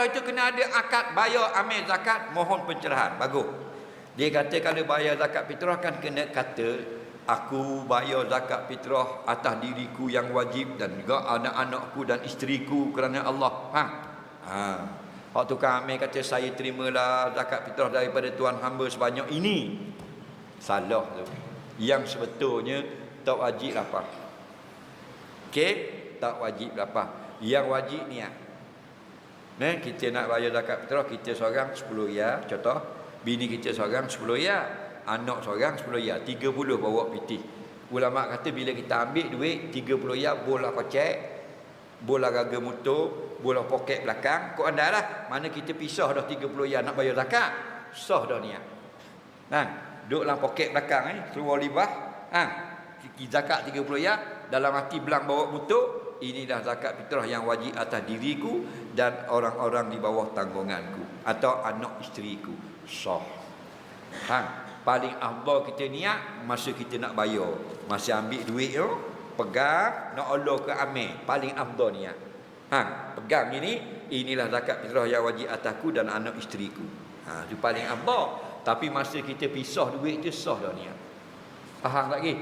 itu kena ada akad bayar amil zakat, mohon pencerahan. Bagus. Dia kata kalau bayar zakat fitrah kan kena kata, aku bayar zakat fitrah atas diriku yang wajib dan juga anak-anakku dan isteriku kerana Allah. Hak tukang amil kata saya terimalah zakat fitrah daripada tuan hamba sebanyak ini. Salah tu. Yang sebetulnya tak wajib lapar. Okey, tak wajib lapar. Yang wajib niat. Kita nak bayar zakat fitrah, kita seorang 10 riyal, contoh, bini kita seorang 10 riyal, anak seorang 10 riyal, 30 bawa piti. Ulama kata bila kita ambil duit 30 riyal, bola kocek, bola gaga motor, bola poket belakang, kau andailah mana kita pisah dah 30 riyal nak bayar zakat, sah dah niat. Duduk dalam poket belakang seluar libah, zakat 30 riyal, dalam hati belang bawa motor, inilah zakat fitrah yang wajib atas diriku dan orang-orang di bawah tanggunganku atau anak isteriku. Sah. Paling afdal kita niat masa kita nak bayar, masa ambil duit tu, pegang nak Allah ke amil, paling afdal niat. Pegang inilah zakat fitrah yang wajib atasku dan anak isteriku. Itu paling afdal. Tapi masa kita pisah duit tu sah dah niat. Faham tak lagi?